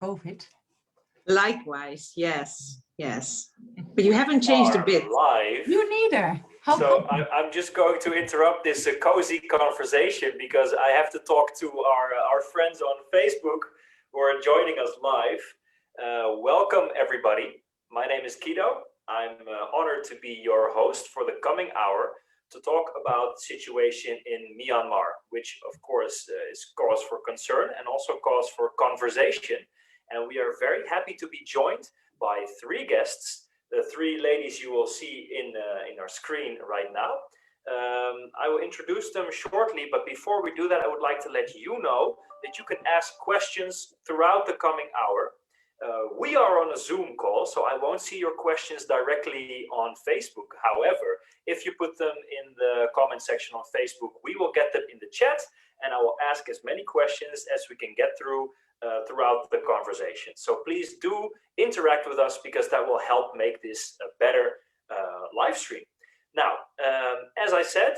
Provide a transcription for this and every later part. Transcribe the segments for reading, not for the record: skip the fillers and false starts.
COVID. Likewise, yes, yes. But you haven't changed a bit. Live. You neither. So I'm just going to interrupt this cozy conversation because I have to talk to our friends on Facebook who are joining us live. Welcome, everybody. My name is Kido. I'm honored to be your host for the coming hour to talk about the situation in Myanmar, which, of course, is cause for concern and also cause for conversation. And we are very happy to be joined by three guests, the three ladies you will see in our screen right now. I will introduce them shortly, but before we do that, I would like to let you know that you can ask questions throughout the coming hour. We are on a Zoom call, so I won't see your questions directly on Facebook. However, if you put them in the comment section on Facebook, we will get them in the chat, and I will ask as many questions as we can get through throughout the conversation. So please do interact with us because that will help make this a better live stream. Now, as I said,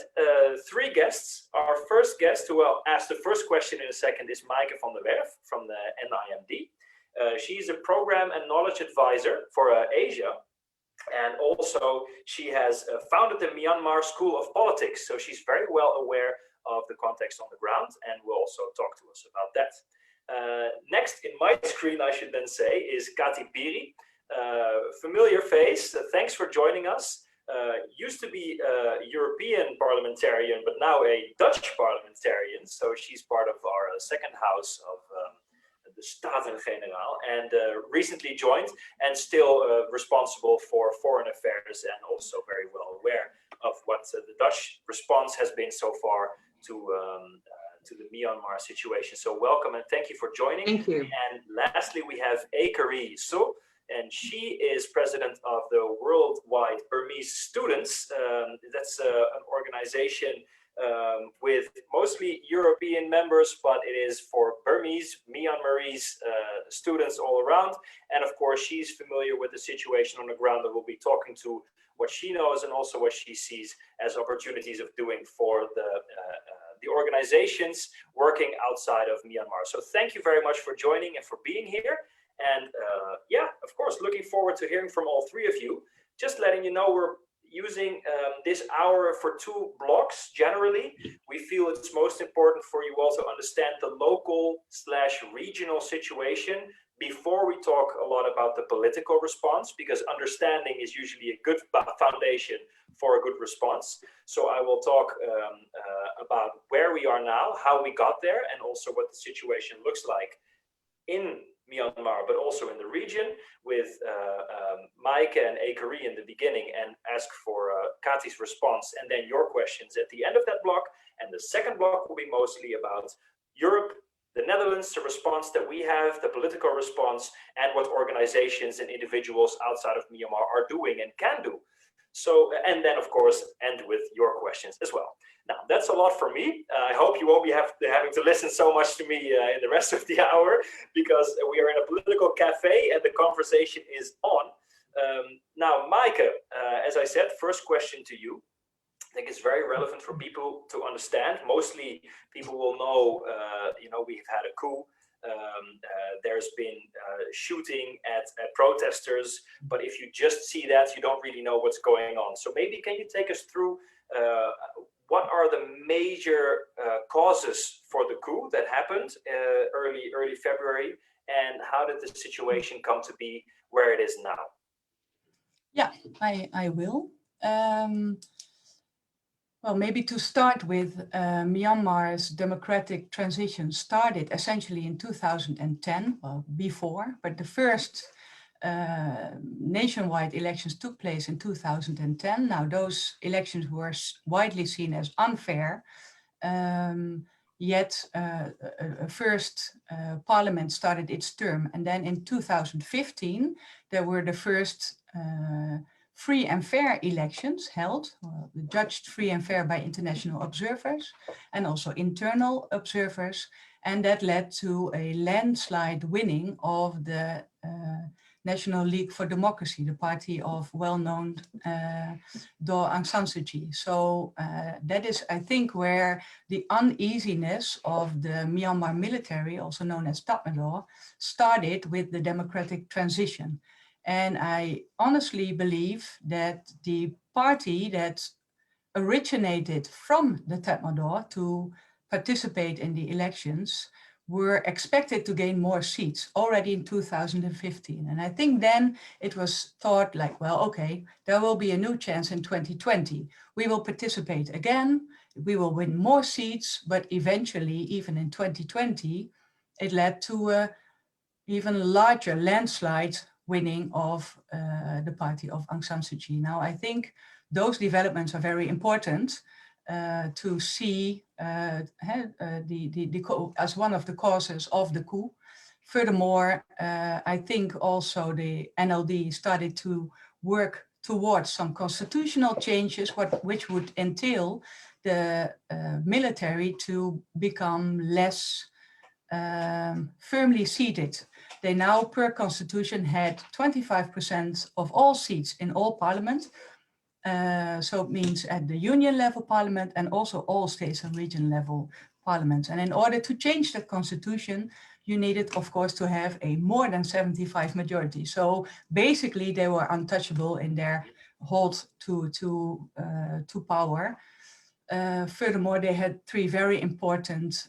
three guests. Our first guest, who I'll ask the first question in a second, is Maaike van der Werf from the NIMD. She's a program and knowledge advisor for Asia. And also she has founded the Myanmar School of Politics. So she's very well aware of the context on the ground and will also talk to us about that. Next in my screen, I should then say, is Kati Piri, familiar face. Thanks for joining us. Used to be a European parliamentarian, but now a Dutch parliamentarian. So she's part of our second house of the Staten-Generaal, and recently joined and still responsible for foreign affairs and also very well aware of what the Dutch response has been so far to the Myanmar situation. So welcome and thank you for joining. Thank you. And lastly, we have Kari Soe, and she is president of the Worldwide Burmese Students. That's an organization with mostly European members, but it is for Burmese, Myanmarese students all around. And of course, she's familiar with the situation on the ground, and we'll be talking to what she knows and also what she sees as opportunities of doing for the organizations working outside of Myanmar. So thank you very much for joining and for being here. And yeah, of course, looking forward to hearing from all three of you. Just letting you know, we're using this hour for two blocks. Generally, we feel it's most important for you all to understand the local/regional situation before we talk a lot about the political response, because understanding is usually a good foundation for a good response. So I will talk about where we are now, how we got there, and also what the situation looks like in Myanmar, but also in the region, with Maaike and Kari in the beginning, and ask for Kati's response and then your questions at the end of that block. And the second block will be mostly about Europe, the Netherlands, the response that we have, the political response, and what organizations and individuals outside of Myanmar are doing and can do. So, and then of course, end with your questions as well. Now, that's a lot for me. I hope you won't be having to listen so much to me in the rest of the hour, because we are in a political cafe and the conversation is on. Now, Maaike, as I said, first question to you. I think it's very relevant for people to understand. Mostly people will know, we've had a coup. There's been shooting at protesters, but if you just see that, you don't really know what's going on. So maybe can you take us through what are the major causes for the coup that happened early February, and how did the situation come to be where it is now? Yeah, I will. Well, maybe to start with, Myanmar's democratic transition started essentially in 2010, well, before, but the first nationwide elections took place in 2010. Now, those elections were widely seen as unfair, yet a first parliament started its term. And then in 2015, there were the first free and fair elections held, judged free and fair by international observers and also internal observers. And that led to a landslide winning of the National League for Democracy, the party of well-known Daw Aung San Suu Kyi. So that is, I think, where the uneasiness of the Myanmar military, also known as Tatmadaw, started with the democratic transition. And I honestly believe that the party that originated from the Tatmadaw to participate in the elections were expected to gain more seats already in 2015. And I think then it was thought like, well, okay, there will be a new chance in 2020. We will participate again, we will win more seats, but eventually, even in 2020, it led to a even larger landslide winning of the party of Aung San Suu Kyi. Now, I think those developments are very important to see as one of the causes of the coup. Furthermore, I think also the NLD started to work towards some constitutional changes, which would entail the military to become less firmly seated. They now, per constitution, had 25% of all seats in all parliament. So it means at the union level parliament and also all states and region level parliaments. And in order to change that constitution, you needed, of course, to have a more than 75 majority. So basically, they were untouchable in their hold to power. Furthermore, they had three very important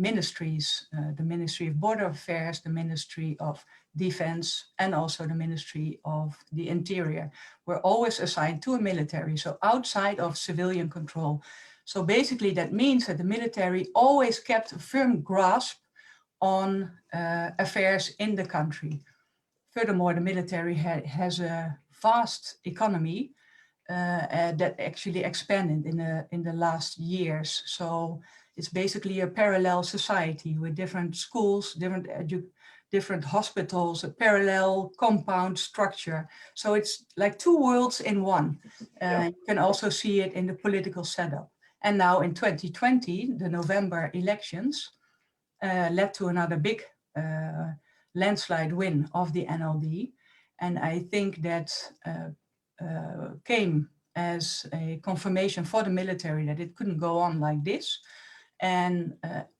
ministries, the Ministry of Border Affairs, the Ministry of Defense, and also the Ministry of the Interior, were always assigned to a military, so outside of civilian control. So basically that means that the military always kept a firm grasp on affairs in the country. Furthermore, the military has a vast economy that actually expanded in the last years. So it's basically a parallel society with different schools, different hospitals, a parallel compound structure. So it's like two worlds in one. You can also see it in the political setup. And now in 2020, the November elections led to another big landslide win of the NLD. And I think that came as a confirmation for the military that it couldn't go on like this. And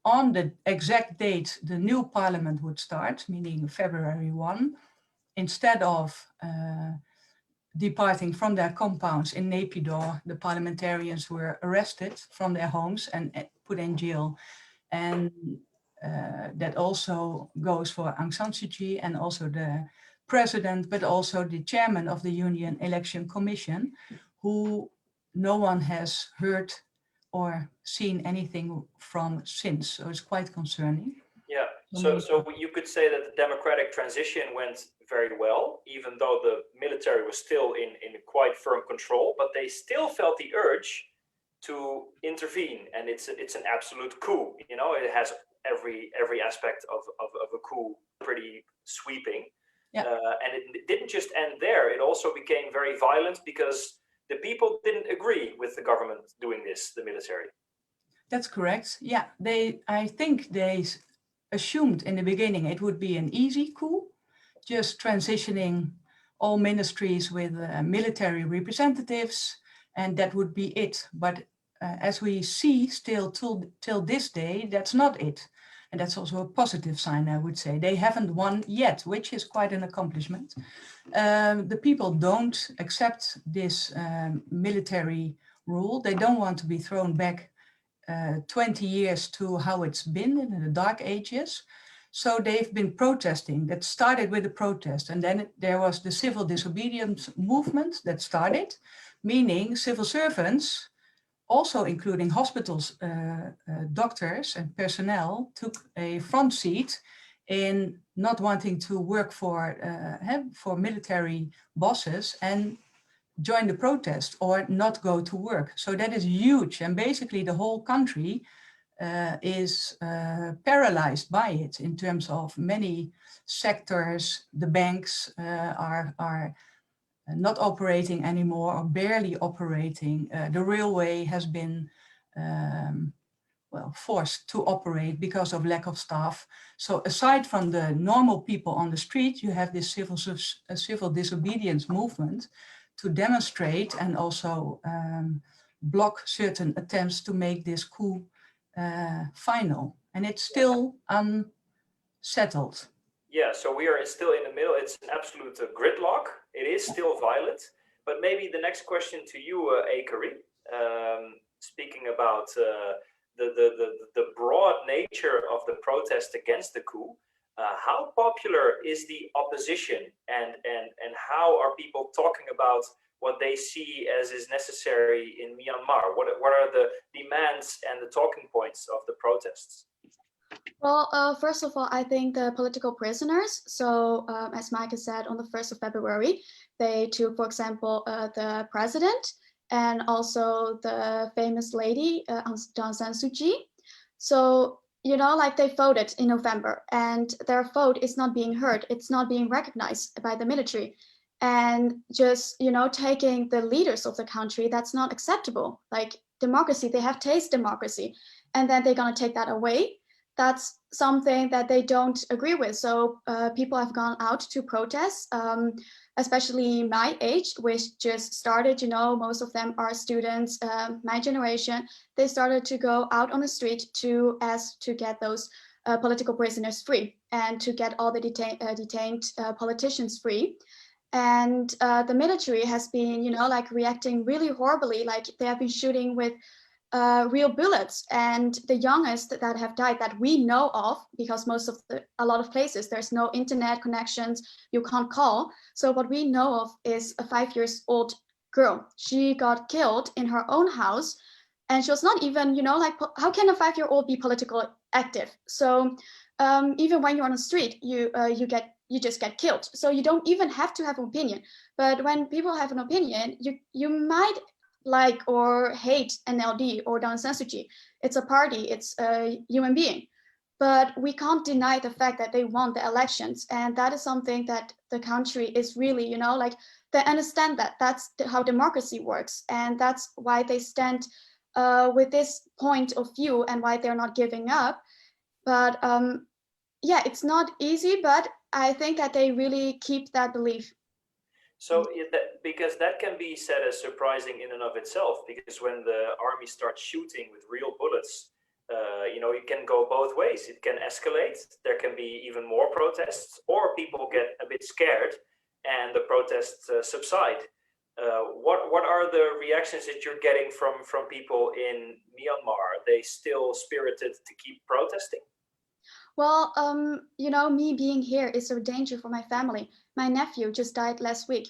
on the exact date the new parliament would start, meaning February 1, instead of departing from their compounds in Naypyidaw, the parliamentarians were arrested from their homes and put in jail. And that also goes for Aung San Suu Kyi and also the president, but also the chairman of the Union Election Commission, who no one has heard or seen anything from since. So it's quite concerning. Yeah, so you could say that the democratic transition went very well, even though the military was still in quite firm control, but they still felt the urge to intervene, and it's an absolute coup. You know, it has every aspect of a coup, pretty sweeping. Yeah. And it didn't just end there. It also became very violent because the people didn't agree with the government doing this, the military. That's correct. Yeah, I think they assumed in the beginning it would be an easy coup, just transitioning all ministries with military representatives, and that would be it. But as we see still till this day, that's not it. And that's also a positive sign, I would say. They haven't won yet, which is quite an accomplishment. The people don't accept this military rule. They don't want to be thrown back 20 years to how it's been in the dark ages. So they've been protesting. That started with a protest. And then there was the civil disobedience movement that started, meaning civil servants, also including hospitals, doctors and personnel, took a front seat in not wanting to work for military bosses and join the protest or not go to work. So that is huge. And basically the whole country is paralyzed by it in terms of many sectors. The banks are not operating anymore or barely operating. The railway has been well, forced to operate because of lack of staff. So aside from the normal people on the street, you have this civil disobedience movement to demonstrate and also block certain attempts to make this coup final. And it's still unsettled. Yeah, so we are still in the middle. It's an absolute gridlock. It is still violent. But maybe the next question to you, Kari, speaking about the broad nature of the protest against the coup, how popular is the opposition, and how are people talking about what they see as is necessary in Myanmar? What are the demands and the talking points of the protests? Well, first of all, I think the political prisoners, so as Maaike said, on the 1st of February, they took, for example, the president and also the famous lady, Aung San Suu Kyi. So, you know, like they voted in November and their vote is not being heard. It's not being recognized by the military. And just, you know, taking the leaders of the country, that's not acceptable. Like democracy, they have tasted democracy, and then they're going to take that away. That's something that they don't agree with. So people have gone out to protest, especially my age, which just started, you know, most of them are students, my generation. They started to go out on the street to ask to get those political prisoners free and to get all the detained politicians free. And the military has been, you know, like reacting really horribly, like they have been shooting with real bullets. And the youngest that have died that we know of, because a lot of places there's no internet connections, you can't call. So what we know of is a 5-year-old girl. She got killed in her own house, and she was not even, you know, like how can a 5-year-old be politically active? So even when you're on the street, you just get killed. So you don't even have to have an opinion. But when people have an opinion, you might like or hate NLD or Aung San Suu Kyi. It's a party, it's a human being. But we can't deny the fact that they won the elections. And that is something that the country is really, you know, like they understand that that's how democracy works. And that's why they stand with this point of view and why they're not giving up. But yeah, it's not easy, but I think that they really keep that belief. So because that can be said as surprising in and of itself, because when the army starts shooting with real bullets, you know, it can go both ways. It can escalate. There can be even more protests, or people get a bit scared and the protests subside. What are the reactions that you're getting from people in Myanmar? Are they still spirited to keep protesting? Well, you know, me being here is a danger for my family. My nephew just died last week,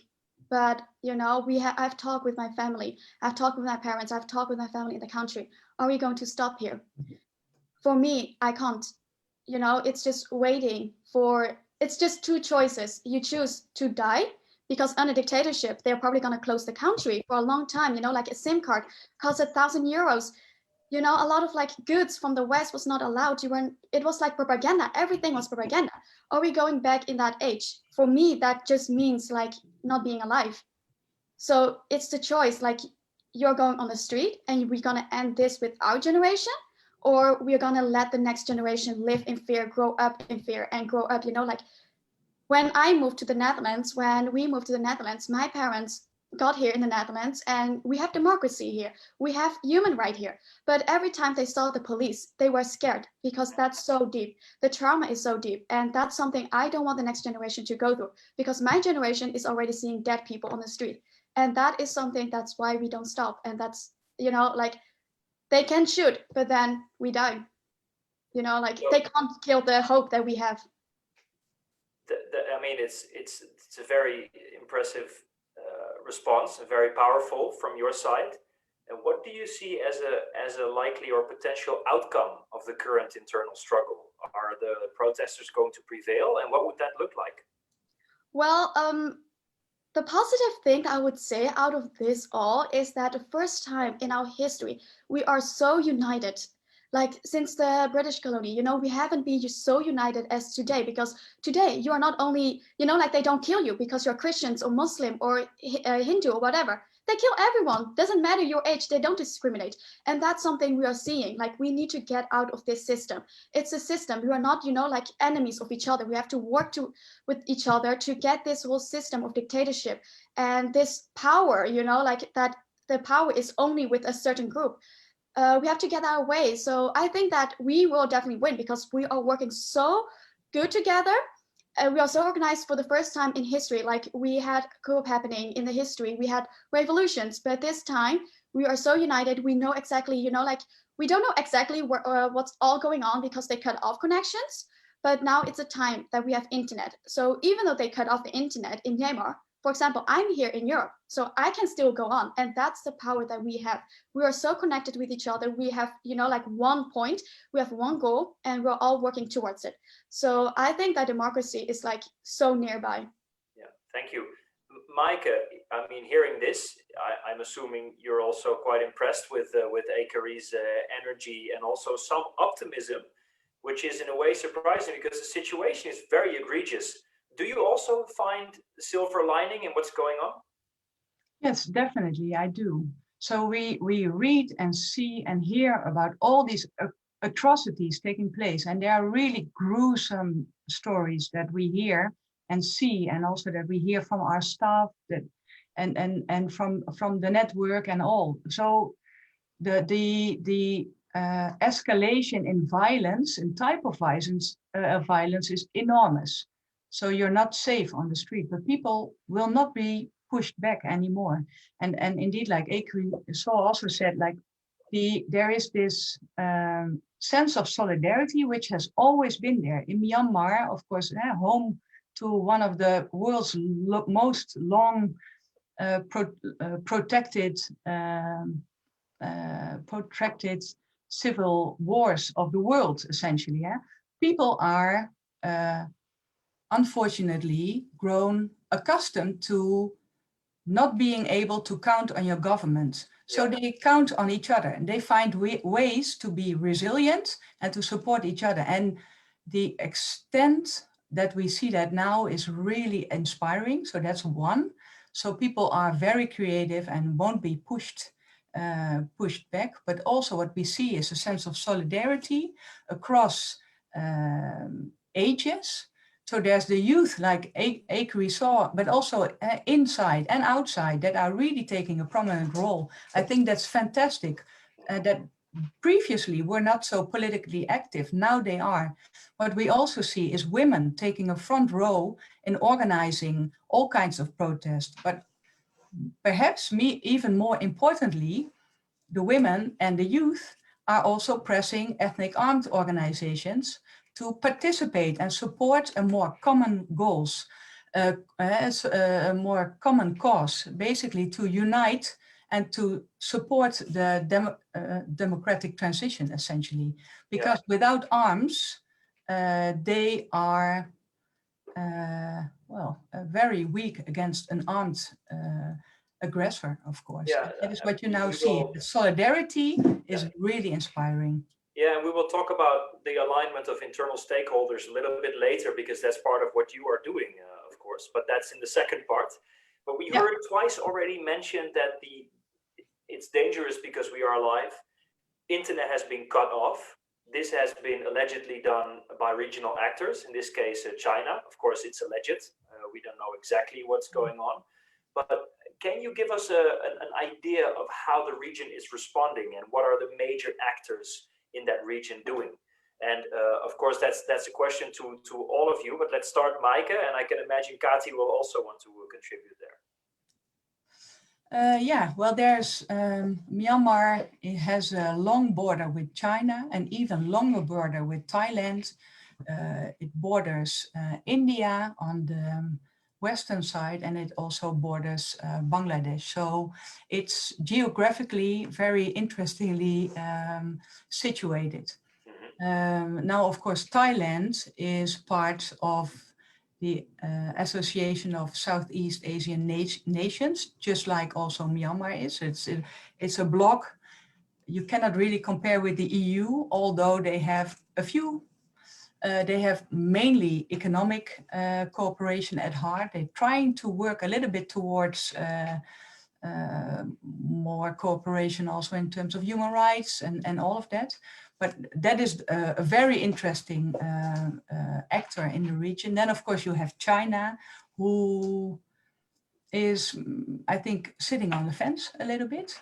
but you know, I've talked with my family, I've talked with my parents, I've talked with my family in the country. Are we going to stop here? For me, I can't. You know, it's just waiting for. It's just two choices. You choose to die, because under dictatorship, they're probably going to close the country for a long time. You know, like a SIM card costs €1,000. You know, a lot of like goods from the West was not allowed. It was like propaganda. Everything was propaganda. Are we going back in that age? For me, that just means like not being alive. So it's the choice, like you're going on the street and we're going to end this with our generation, or we're going to let the next generation live in fear, grow up in fear, and grow up, you know, like when we moved to the Netherlands, my parents got here in the Netherlands and we have democracy here. We have human right here. But every time they saw the police, they were scared, because that's so deep. The trauma is so deep. And that's something I don't want the next generation to go through, because my generation is already seeing dead people on the street. And that is something, that's why we don't stop. And that's, you know, like they can shoot, but then we die. You know, like they can't kill the hope that we have. I mean, it's a very impressive response, and very powerful from your side. And what do you see as a likely or potential outcome of the current internal struggle? Are the protesters going to prevail, and what would that look like? Well, the positive thing I would say out of this all is that the first time in our history, we are so united. Like since the British colony, you know, we haven't been so united as today, because today you are not only, you know, like they don't kill you because you're Christians or Muslim or Hindu or whatever. they kill everyone. Doesn't matter your age, they don't discriminate. And that's something we are seeing. Like, we need to get out of this system. It's a system. We are not, you know, like enemies of each other. We have to work with each other to get this whole system of dictatorship and this power, you know, like that the power is only with a certain group. We have to get our way. So I think that we will definitely win because we are working so good together. We are so organized for the first time in history. Like, we had coup happening in the history, we had revolutions, but this time we are so united. We know exactly, you know, like, we don't know exactly what's all going on because they cut off connections, but now it's a time that we have internet. So even though they cut off the internet in Myanmar, for example, I'm here in Europe, so I can still go on. And that's the power that we have. We are so connected with each other. We have, you know, like one point, we have one goal, and we're all working towards it. So I think that democracy is like so nearby. Yeah, thank you. Maaike, I mean, hearing this, I'm assuming you're also quite impressed with Kari's energy and also some optimism, which is in a way surprising because the situation is very egregious. Do you also find the silver lining in what's going on? Yes, definitely, I do. So we read and see and hear about all these atrocities taking place, and there are really gruesome stories that we hear and see, and also that we hear from our staff, that and from the network and all. So the escalation in violence and type of violence is enormous. So you're not safe on the street, but people will not be pushed back anymore. And indeed, like Kari Soe also said, like there is this sense of solidarity which has always been there in Myanmar, of course, home to one of the world's most long protracted civil wars of the world, essentially. Yeah? People are unfortunately grown accustomed to not being able to count on your government. So they count on each other and they find ways to be resilient and to support each other. And the extent that we see that now is really inspiring. So that's one. So people are very creative and won't be pushed back. But also what we see is a sense of solidarity across ages. So there's the youth like Kari Soe, but also inside and outside that are really taking a prominent role. I think that's fantastic. That previously were not so politically active, now they are. What we also see is women taking a front row in organizing all kinds of protests. But perhaps even more importantly, the women and the youth are also pressing ethnic armed organizations to participate and support a more common goals, as a more common cause, basically to unite and to support the democratic transition, essentially. Because without arms, they are, very weak against an armed aggressor, of course. Yeah, that is what you now see. The solidarity is really inspiring. Yeah, and we will talk about the alignment of internal stakeholders a little bit later because that's part of what you are doing, of course, but that's in the second part. But we heard twice already mentioned that it's dangerous because we are alive. Internet has been cut off. This has been allegedly done by regional actors, in this case, China. Of course, it's alleged. We don't know exactly what's going on. But can you give us an idea of how the region is responding and what are the major actors in that region doing? And of course, that's a question to all of you, but let's start Maaike, and I can imagine Kati will also want to contribute there. Well, there's Myanmar. It has a long border with China, and even longer border with Thailand. It borders India on the western side, and it also borders Bangladesh. So it's geographically very interestingly situated. Now, of course, Thailand is part of the Association of Southeast Asian Nations, just like also Myanmar is. It's a bloc. You cannot really compare with the EU, although they have a few. They have mainly economic cooperation at heart. They're trying to work a little bit towards more cooperation also in terms of human rights and all of that. But that is a very interesting actor in the region. Then, of course, you have China, who is, I think, sitting on the fence a little bit.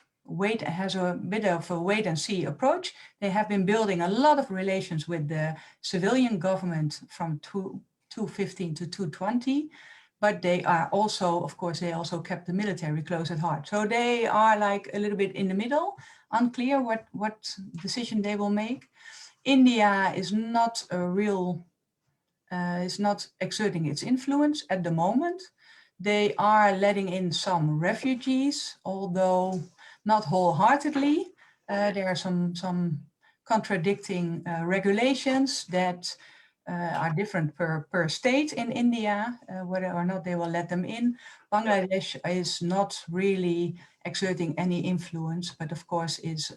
Has a bit of a wait and see approach. They have been building a lot of relations with the civilian government from 2015 to 2020. But they are also, of course, they also kept the military close at heart. So they are like a little bit in the middle, unclear what decision they will make. India is not a real, is not exerting its influence at the moment. They are letting in some refugees, although not wholeheartedly. There are some contradicting regulations that are different per state in India, whether or not they will let them in. Bangladesh is not really exerting any influence, but of course is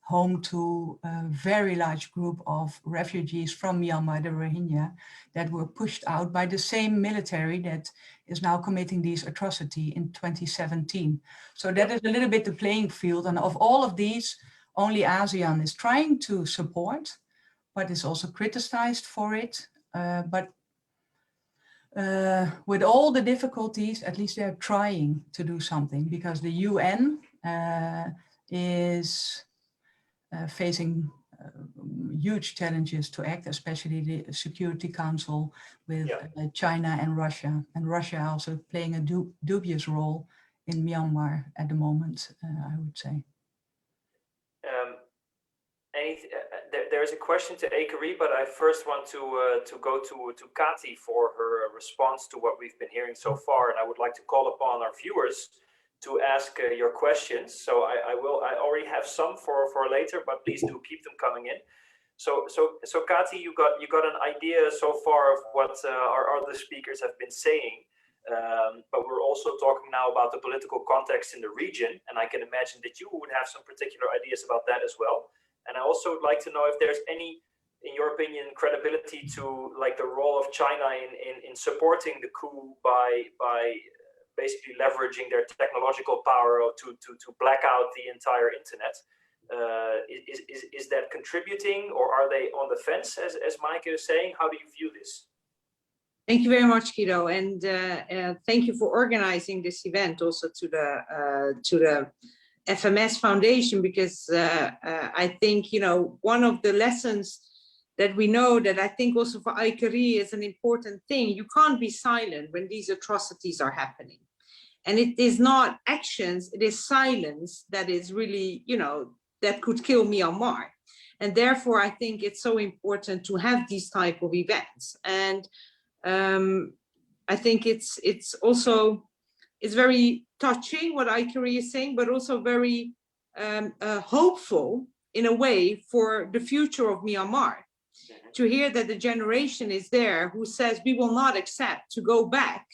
home to a very large group of refugees from Myanmar, the Rohingya, that were pushed out by the same military that is now committing these atrocities in 2017. So that is a little bit the playing field. And of all of these, only ASEAN is trying to support, but is also criticized for it. With all the difficulties, at least they're trying to do something, because the UN is facing huge challenges to act, especially the Security Council with China and Russia also playing a dubious role in Myanmar at the moment, I would say. There's a question to Kari, but I first want to go to Kati for her response to what we've been hearing so far, and I would like to call upon our viewers to ask your questions. So I already have some for later, but please do keep them coming in. So Kati, you got an idea so far of what our other speakers have been saying, but we're also talking now about the political context in the region, and I can imagine that you would have some particular ideas about that as well. And I also would like to know if there's any, in your opinion, credibility to like the role of China in supporting the coup by basically leveraging their technological power to black out the entire internet. Is that contributing, or are they on the fence, as Maaike is saying? How do you view this? Thank you very much, Kido, and thank you for organizing this event, also to the FMS Foundation, because I think, you know, one of the lessons that we know, that I think also for Kari is an important thing, you can't be silent when these atrocities are happening. And it is not actions, it is silence that is really, you know, that could kill Myanmar. And therefore, I think it's so important to have these type of events. And I think it's also, it's very touching what Kari is saying, but also very hopeful in a way for the future of Myanmar. To hear that the generation is there who says we will not accept to go back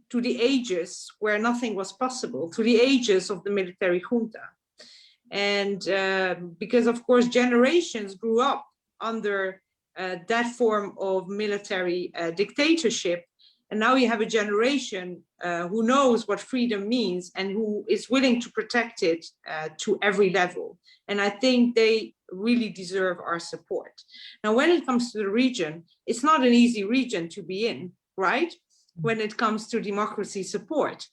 to the ages where nothing was possible, to the ages of the military junta. And because of course generations grew up under that form of military dictatorship, and now you have a generation who knows what freedom means and who is willing to protect it to every level. And I think they really deserve our support. Now, when it comes to the region, it's not an easy region to be in, right? When it comes to democracy support.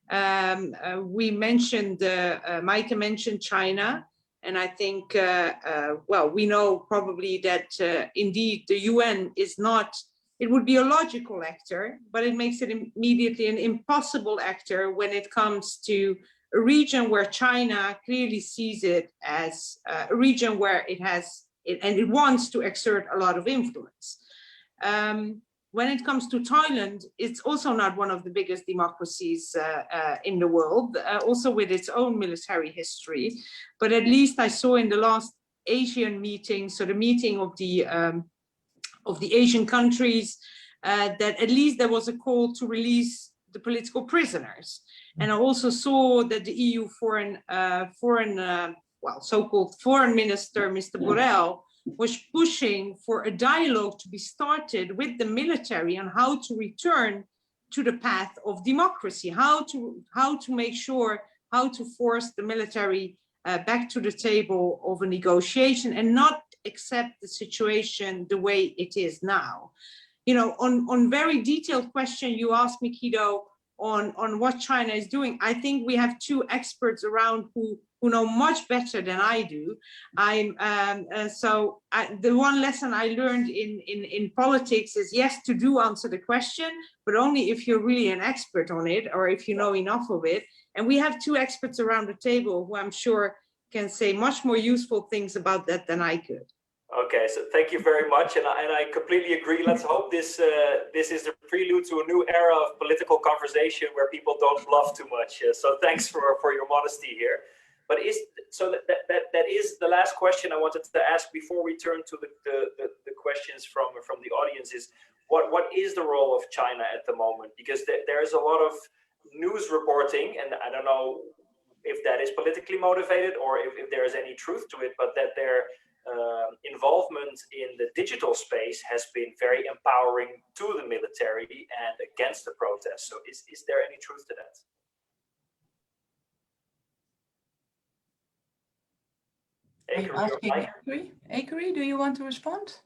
We mentioned, Maaike mentioned China, and I think, well, we know probably that indeed the UN is not, it would be a logical actor, but it makes it immediately an impossible actor when it comes to a region where China clearly sees it as a region where it has, and it wants to exert a lot of influence. When it comes to Thailand, it's also not one of the biggest democracies in the world, also with its own military history. But at least I saw in the last Asian meeting, so the meeting of the Asian countries, that at least there was a call to release the political prisoners. And I also saw that the EU so-called foreign minister, Mr. Borrell, was pushing for a dialogue to be started with the military on how to return to the path of democracy, how to make sure, how to force the military back to the table of a negotiation and not accept the situation the way it is now. You know, on very detailed question you asked me, Kido, on what China is doing. I think we have two experts around who know much better than I do. The one lesson I learned in politics is, yes, to do answer the question, but only if you're really an expert on it or if you know enough of it. And we have two experts around the table who I'm sure can say much more useful things about that than I could. Okay, so thank you very much, and I completely agree. Let's hope this is the prelude to a new era of political conversation where people don't bluff too much. So thanks for your modesty here. But that is the last question I wanted to ask before we turn to the questions from the audience. Is what is the role of China at the moment? Because there is a lot of news reporting, and I don't know if that is politically motivated or if there is any truth to it, but that their involvement in the digital space has been very empowering to the military and against the protests. So is there any truth to that? Akari, do you want to respond?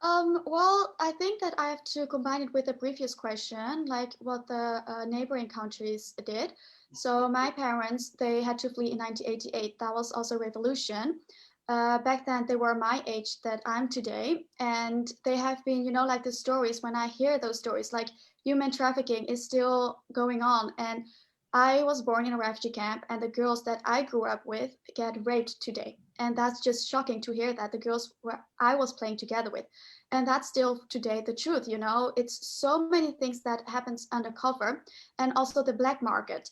Well, I think that I have to combine it with the previous question, like what the neighboring countries did. So my parents, they had to flee in 1988. That was also a revolution. Back then, they were my age that I'm today. And they have been, you know, like the stories, when I hear those stories, like human trafficking is still going on. And I was born in a refugee camp, and the girls that I grew up with get raped today. And that's just shocking to hear that, the girls I was playing together with. And that's still today the truth, you know. It's so many things that happens undercover, and also the black market.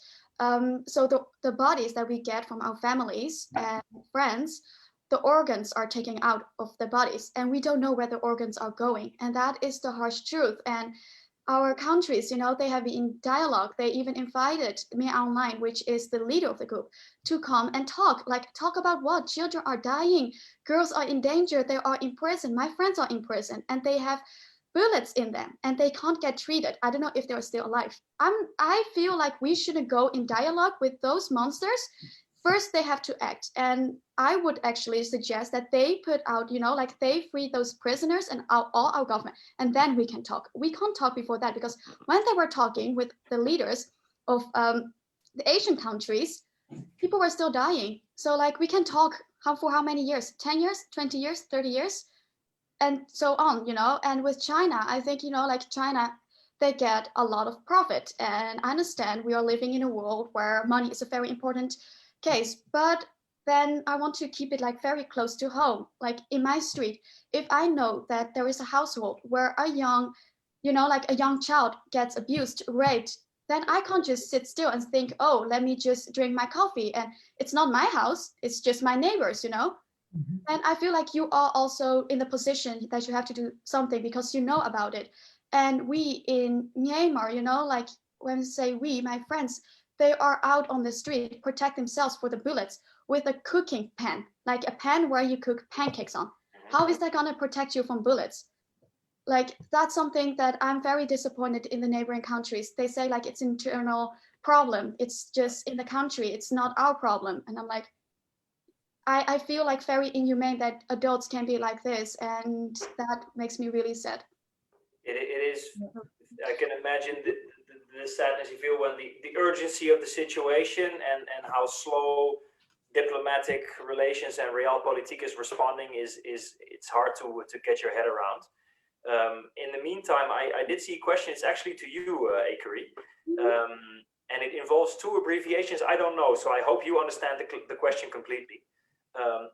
So the bodies that we get from our families and friends, the organs are taken out of the bodies, and we don't know where the organs are going. And that is the harsh truth. And our countries, you know, they have been in dialogue. They even invited me online, which is the leader of the group, to come and talk about what? Children are dying, girls are in danger, they are in prison, my friends are in prison, and they have bullets in them and they can't get treated. I don't know if they're still alive. I feel like we shouldn't go in dialogue with those monsters. First, they have to act. And I would actually suggest that they put out, you know, like they free those prisoners and all our government, and then we can talk. We can't talk before that, because when they were talking with the leaders of the Asian countries, people were still dying. So like we can talk for how many years? 10 years, 20 years, 30 years, and so on, you know. And with China, I think, you know, like China, they get a lot of profit. And I understand we are living in a world where money is a very important case, but then I want to keep it like very close to home. Like in my street, if I know that there is a household where a young, you know, like a young child gets abused, raped, then I can't just sit still and think, oh, let me just drink my coffee. And it's not my house, it's just my neighbors, you know? Mm-hmm. And I feel like you are also in the position that you have to do something because you know about it. And we in Myanmar, you know, like when I say we, my friends, they are out on the street, protect themselves for the bullets with a cooking pan, like a pan where you cook pancakes on. How is that gonna protect you from bullets? Like, that's something that I'm very disappointed in the neighboring countries. They say like it's internal problem. It's just in the country, it's not our problem. And I'm like, I feel like very inhumane that adults can be like this. And that makes me really sad. It is, I can imagine the sadness you feel when the urgency of the situation and how slow diplomatic relations and realpolitik is responding it's hard to get your head around. In the meantime, I did see questions actually to you, Akari, and it involves two abbreviations I don't know, so I hope you understand the question completely.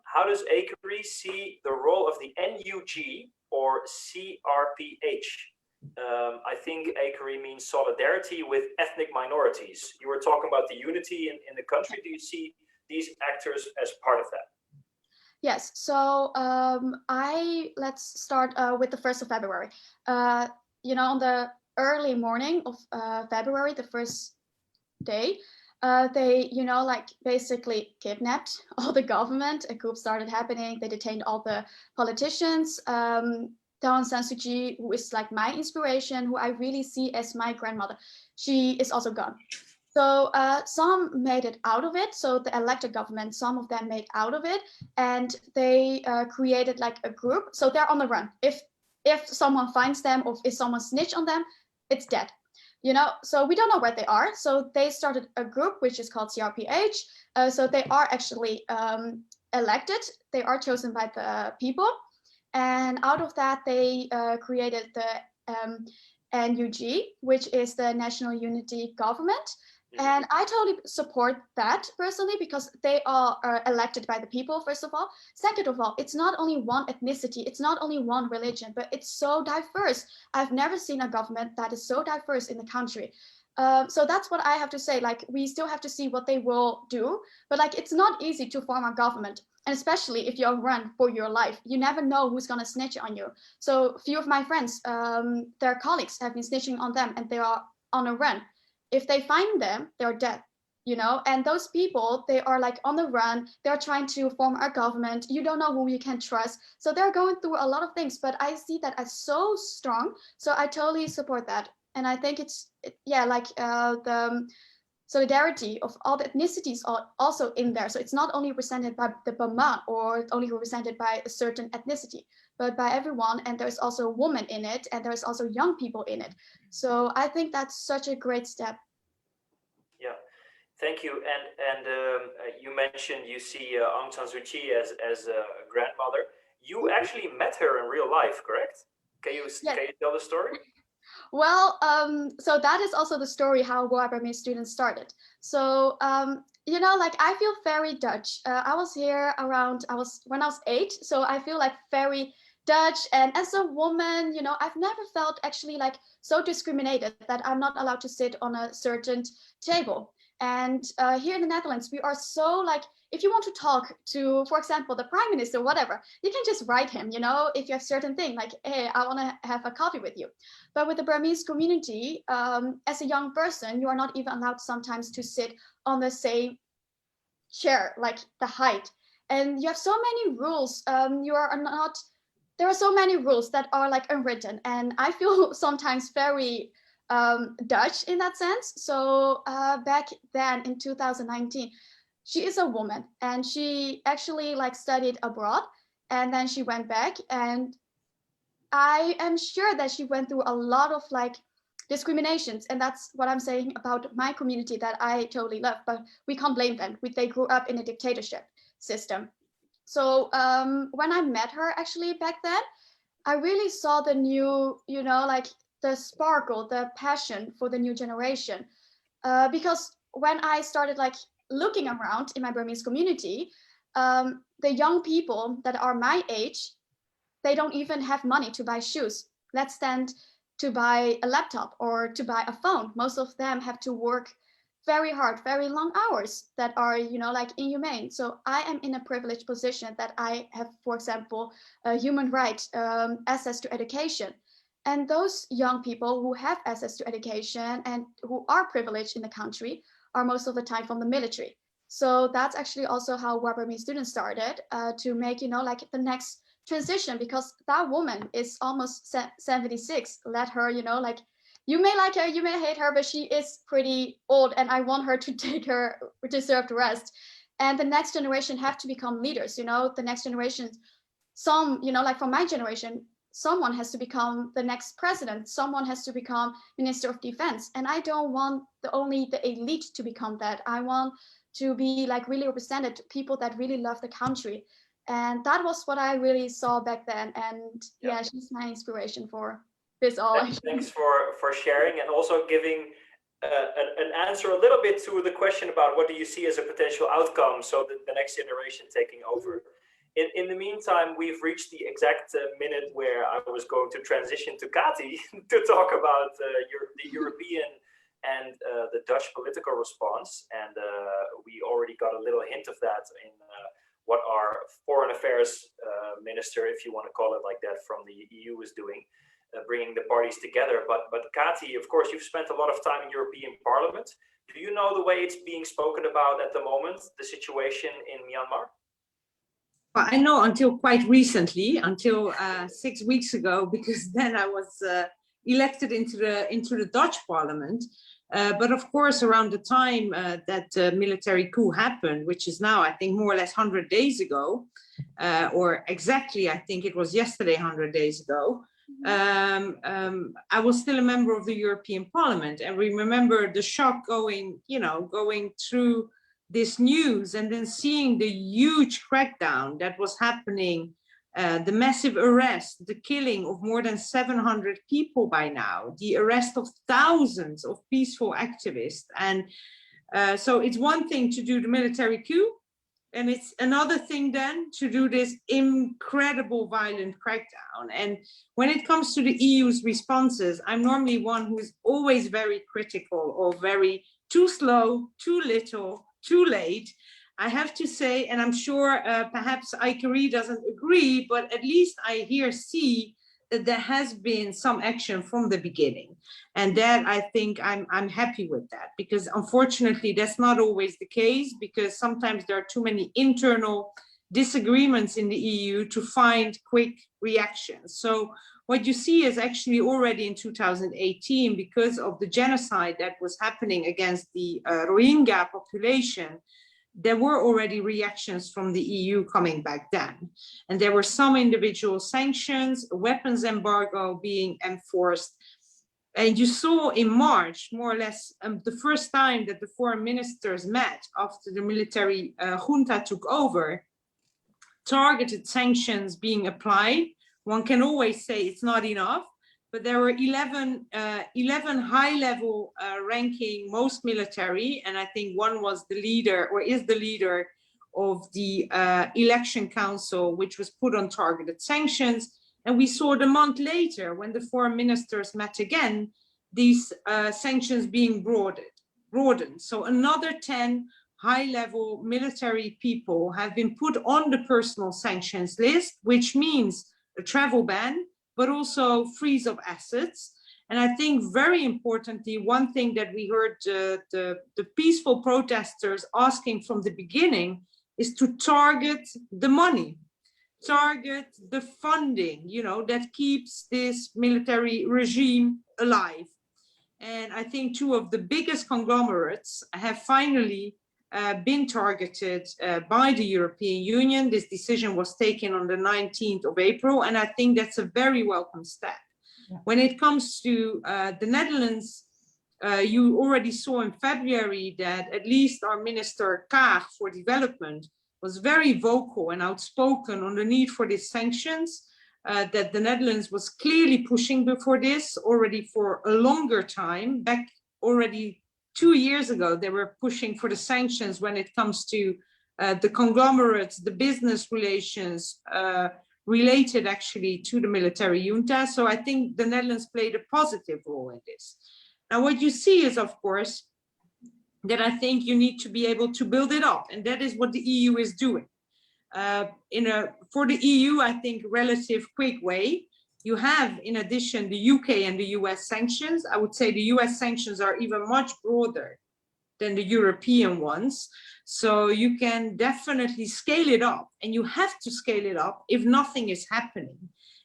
How does Akari see the role of the NUG or CRPH? I think Akari means solidarity with ethnic minorities. You were talking about the unity in the country. Do you see these actors as part of that? Yes, so let's start with the 1st of February. You know, on the early morning of February, the first day, they, you know, like basically kidnapped all the government. A coup started happening. They detained all the politicians. Aung San Suu Kyi, who is like my inspiration, who I really see as my grandmother, she is also gone. So some made it out of it. So the elected government, some of them made out of it, and they created like a group. So they're on the run. If someone finds them, or if someone snitch on them, it's dead. You know, so we don't know where they are. So they started a group which is called CRPH. So they are actually elected. They are chosen by the people. And out of that, they created the NUG, which is the National Unity Government. And I totally support that personally, because they are elected by the people, first of all. Second of all, it's not only one ethnicity, it's not only one religion, but it's so diverse. I've never seen a government that is so diverse in the country. So that's what I have to say. Like, we still have to see what they will do, but like, it's not easy to form a government. And especially if you're run for your life, you never know who's gonna snitch on you. So a few of my friends, their colleagues have been snitching on them, and they are on a run. If they find them, they're dead, you know? And those people, they are like on the run. They're trying to form a government. You don't know who you can trust. So they're going through a lot of things, but I see that as so strong. So I totally support that. And I think the solidarity of all the ethnicities are also in there. So it's not only represented by the Burma or only represented by a certain ethnicity, but by everyone. And there's also women in it, and there's also young people in it. So I think that's such a great step. Yeah, thank you. And you mentioned you see Aung San Suu Kyi as a grandmother. You actually met her in real life, correct? Can you tell the story? Well, so that is also the story how World Burmese students started. So, you know, like, I feel very Dutch. I was here when I was 8, so I feel like very Dutch. And as a woman, you know, I've never felt actually like so discriminated that I'm not allowed to sit on a certain table. And here in the Netherlands, we are so like, if you want to talk to, for example, the prime minister, whatever, you can just write him, you know, if you have certain thing like, hey, I want to have a coffee with you. But with the Burmese community, as a young person, you are not even allowed sometimes to sit on the same chair, like the height. And you have so many rules. There are so many rules that are like unwritten. And I feel sometimes very Dutch in that sense. So back then in 2019, she is a woman, and she actually like studied abroad, and then she went back, and I am sure that she went through a lot of like discriminations, and that's what I'm saying about my community that I totally love, but we can't blame them. They grew up in a dictatorship system. So when I met her actually back then, I really saw the new, you know, like the sparkle, the passion for the new generation. Because when I started like looking around in my Burmese community, the young people that are my age, they don't even have money to buy shoes. Let's stand to buy a laptop or to buy a phone. Most of them have to work very hard, very long hours that are, you know, like inhumane. So I am in a privileged position that I have, for example, a human right, access to education. And those young people who have access to education and who are privileged in the country are most of the time from the military. So that's actually also how World Burmese students started to make, you know, like the next transition, because that woman is almost 76. Let her, you know, like, you may like her, you may hate her, but she is pretty old, and I want her to take her deserved rest. And the next generation have to become leaders, you know, the next generation, some, you know, like from my generation, someone has to become the next president, someone has to become Minister of Defense. And I don't want only the elite to become that. I want to be like really represented people that really love the country. And that was what I really saw back then. And yeah, she's my inspiration for this all. Thanks for sharing, and also giving an answer a little bit to the question about what do you see as a potential outcome, so that the next generation taking over. In the meantime, we've reached the exact minute where I was going to transition to Kati to talk about the European and the Dutch political response. And we already got a little hint of that in what our foreign affairs minister, if you want to call it like that, from the EU is doing, bringing the parties together. But Kati, of course, you've spent a lot of time in European Parliament. Do you know the way it's being spoken about at the moment, the situation in Myanmar? Well, I know until quite recently, until 6 weeks ago, because then I was elected into the Dutch parliament. But of course, around the time that military coup happened, which is now, I think, more or less 100 days ago, or exactly, I think it was yesterday, 100 days ago, I was still a member of the European Parliament. And we remember the shock going through this news and then seeing the huge crackdown that was happening, the massive arrest, the killing of more than 700 people by now, the arrest of thousands of peaceful activists. And so it's one thing to do the military coup, and it's another thing then to do this incredible violent crackdown. And when it comes to the EU's responses, I'm normally one who is always very critical of very too slow, too little, too late. I have to say, and I'm sure perhaps Kari doesn't agree, but at least I see that there has been some action from the beginning. And that, I think, I'm happy with that, because unfortunately that's not always the case, because sometimes there are too many internal disagreements in the EU to find quick reactions. So what you see is actually already in 2018, because of the genocide that was happening against the Rohingya population, there were already reactions from the EU coming back then. And there were some individual sanctions, a weapons embargo being enforced. And you saw in March, more or less, the first time that the foreign ministers met after the military junta took over, targeted sanctions being applied. One can always say it's not enough, but there were 11 high-level ranking, most military, and I think one was the leader, or is the leader of the election council, which was put on targeted sanctions. And we saw the month later, when the foreign ministers met again, these sanctions being broadened. So another 10 high-level military people have been put on the personal sanctions list, which means a travel ban, but also freeze of assets. And I think very importantly, one thing that we heard the peaceful protesters asking from the beginning is to target the money, target the funding, that keeps this military regime alive. And I think two of the biggest conglomerates have finally been targeted by the European Union. This decision was taken on the 19th of April, and I think that's a very welcome step. Yeah. When it comes to the Netherlands, you already saw in February that at least our Minister Kaag for Development was very vocal and outspoken on the need for these sanctions, that the Netherlands was clearly pushing for this already for a longer time. Back already 2 years ago, they were pushing for the sanctions when it comes to the conglomerates, the business relations related actually to the military junta. So I think the Netherlands played a positive role in this. Now, what you see is, of course, that I think you need to be able to build it up. And that is what the EU is doing. For the EU, I think, relative quick way. You have, in addition, the UK and the US sanctions. I would say the US sanctions are even much broader than the European ones. So you can definitely scale it up, and you have to scale it up if nothing is happening.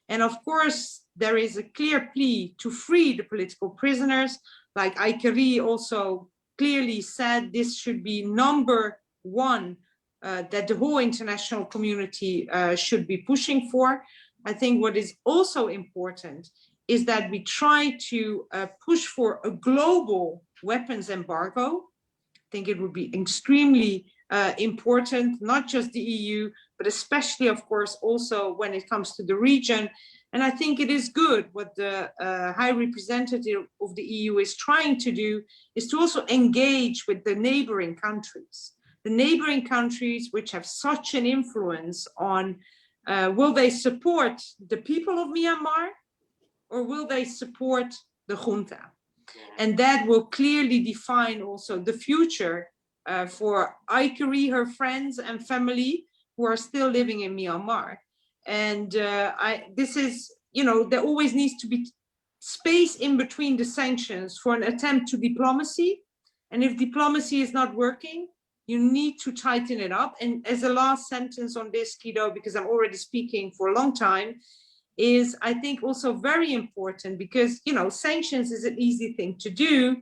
And of course, there is a clear plea to free the political prisoners. Like Kari also clearly said, this should be number one that the whole international community should be pushing for. I think what is also important is that we try to push for a global weapons embargo. I think it would be extremely important, not just the EU, but especially, of course, also when it comes to the region. And I think it is good what the High Representative of the EU is trying to do, is to also engage with the neighboring countries. The neighboring countries which have such an influence on will they support the people of Myanmar, or will they support the junta? And that will clearly define also the future for Kari, her friends and family who are still living in Myanmar. And this is, there always needs to be space in between the sanctions for an attempt to diplomacy. And if diplomacy is not working, you need to tighten it up. And as a last sentence on this, Kido, because I'm already speaking for a long time, is I think also very important, because, you know, sanctions is an easy thing to do,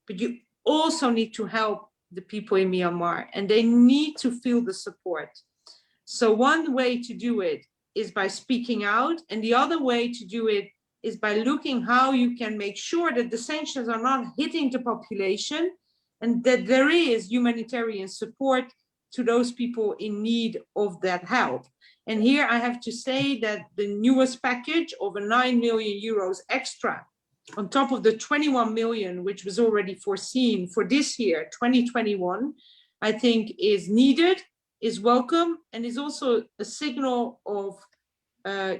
but you also need to help the people in Myanmar, and they need to feel the support. So one way to do it is by speaking out, and the other way to do it is by looking how you can make sure that the sanctions are not hitting the population, and that there is humanitarian support to those people in need of that help. And here I have to say that the newest package of a 9 million euros extra on top of the 21 million, which was already foreseen for this year, 2021, I think is needed, is welcome, and is also a signal of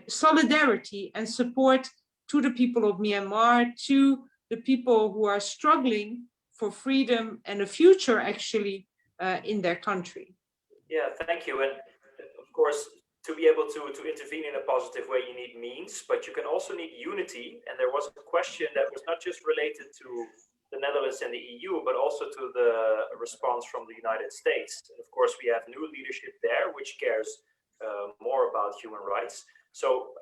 solidarity and support to the people of Myanmar, to the people who are struggling for freedom and a future, actually, in their country. Yeah, thank you. And of course, to be able to intervene in a positive way, you need means, but you can also need unity. And there was a question that was not just related to the Netherlands and the EU, but also to the response from the United States. And of course, we have new leadership there, which cares more about human rights. So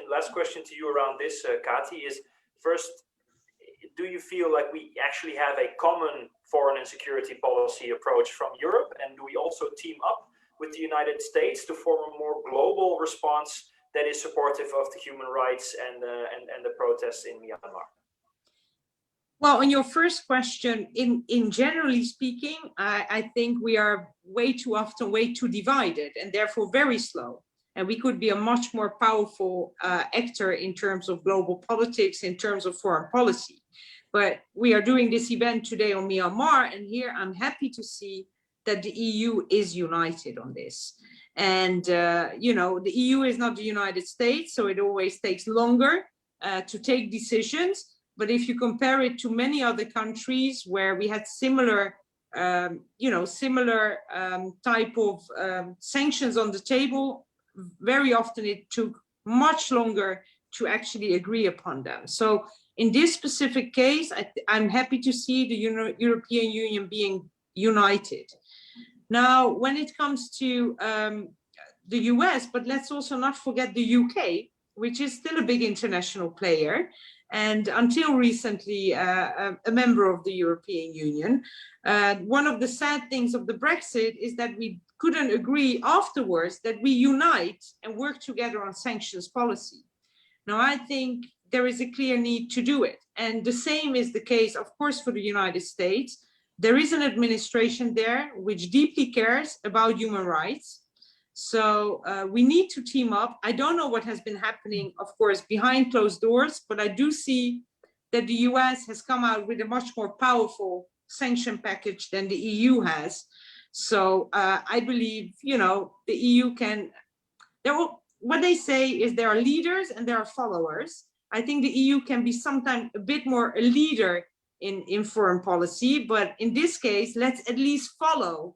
last question to you around this, Kati, is first, do you feel like we actually have a common foreign and security policy approach from Europe? And do we also team up with the United States to form a more global response that is supportive of the human rights and the protests in Myanmar? Well, on your first question, in generally speaking, I think we are way too often way too divided, and therefore very slow. And we could be a much more powerful actor in terms of global politics, in terms of foreign policy. But we are doing this event today on Myanmar, and here I'm happy to see that the EU is united on this. And, you know, the EU is not the United States, so it always takes longer to take decisions. But if you compare it to many other countries where we had similar, you know, similar type of sanctions on the table, very often it took much longer to actually agree upon them. So in this specific case, I'm happy to see the European Union being united. Now, when it comes to the US, but let's also not forget the UK, which is still a big international player, and until recently a member of the European Union. One of the sad things of the Brexit is that we couldn't agree afterwards that we unite and work together on sanctions policy. Now, I think there is a clear need to do it. And the same is the case, of course, for the United States. There is an administration there which deeply cares about human rights. So we need to team up. I don't know what has been happening, of course, behind closed doors, but I do see that the US has come out with a much more powerful sanction package than the EU has. So I believe, you know, the EU can, what they say is there are leaders and there are followers. I think the EU can be sometimes a bit more a leader in foreign policy, but in this case, let's at least follow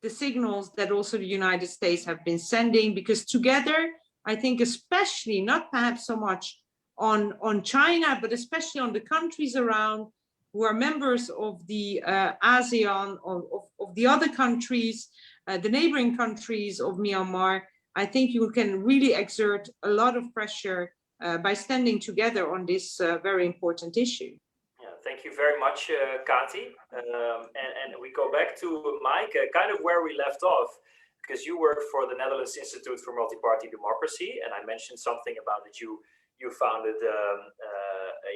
the signals that also the United States have been sending, because together, I think especially, not perhaps so much on China, but especially on the countries around who are members of the ASEAN, of the other countries, the neighboring countries of Myanmar, I think you can really exert a lot of pressure by standing together on this very important issue. Thank you very much, Kati. And we go back to Maaike, kind of where we left off, because you work for the Netherlands Institute for Multi-Party Democracy, and I mentioned something about that you founded,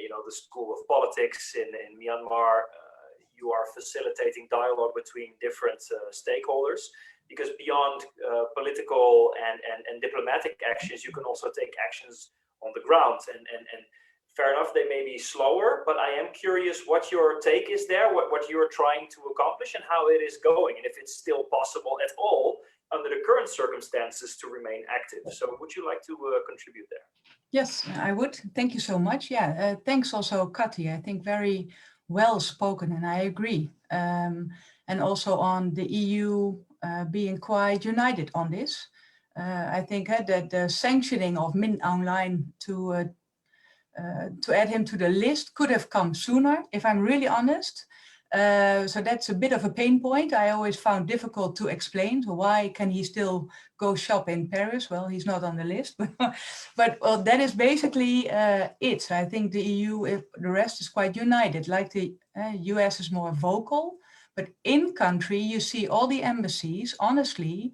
you know, the School of Politics in Myanmar. You are facilitating dialogue between different stakeholders, because beyond political and diplomatic actions, you can also take actions on the ground. And fair enough, they may be slower, but I am curious what your take is there, what you're trying to accomplish and how it is going, and if it's still possible at all under the current circumstances to remain active. So would you like to contribute there? Yes, I would. Thank you so much. Yeah, thanks also, Kati. I think very well spoken, and I agree. And also on the EU being quite united on this. I think that the sanctioning of Min Aung Hlaing to add him to the list could have come sooner, if I'm really honest. So that's a bit of a pain point. I always found difficult to explain. So why can he still go shop in Paris? Well, he's not on the list, but well, that is basically it. I think the EU, if the rest is quite united, like the US is more vocal, but in country, you see all the embassies, honestly,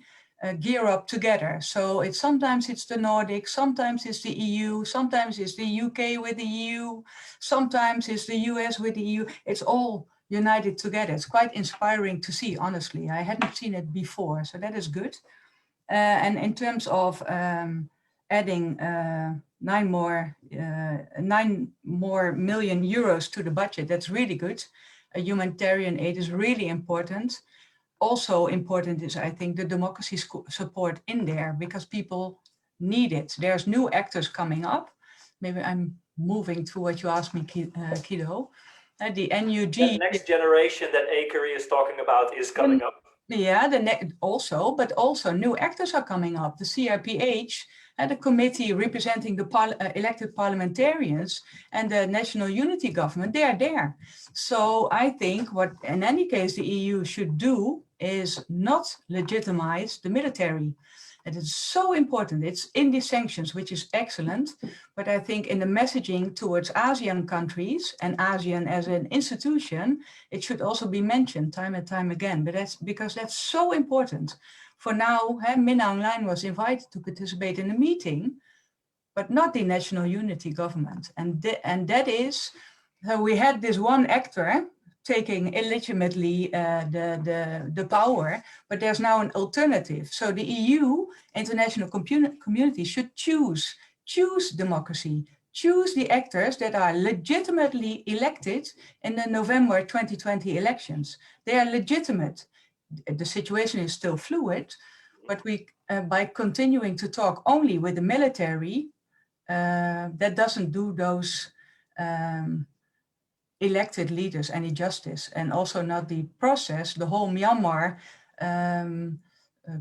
gear up together. So sometimes it's the Nordics, sometimes it's the EU, sometimes it's the UK with the EU, sometimes it's the US with the EU. It's all united together. It's quite inspiring to see, honestly. I hadn't seen it before, so that is good. And in terms of adding 9 more million euros to the budget, that's really good. Humanitarian aid is really important. Also important is, I think, the democracy support in there, because people need it. There's new actors coming up. Maybe I'm moving to what you asked me, Kido. The NUG. The next generation that Kari is talking about is coming up. Yeah, but also new actors are coming up. The CRPH and the committee representing the elected parliamentarians and the national unity government, they are there. So I think what, in any case, the EU should do is not legitimize the military. And it's so important. It's in the sanctions, which is excellent. But I think in the messaging towards ASEAN countries and ASEAN as an institution, it should also be mentioned time and time again. But that's because that's so important. For now, Min Aung Hlaing was invited to participate in the meeting, but not the national unity government. And that is, we had this one actor taking illegitimately the power, but there's now an alternative. So the EU, international community, should choose democracy, choose the actors that are legitimately elected in the November 2020 elections. They are legitimate. The situation is still fluid, but we, by continuing to talk only with the military, that doesn't do those elected leaders any justice, and also not the process the whole Myanmar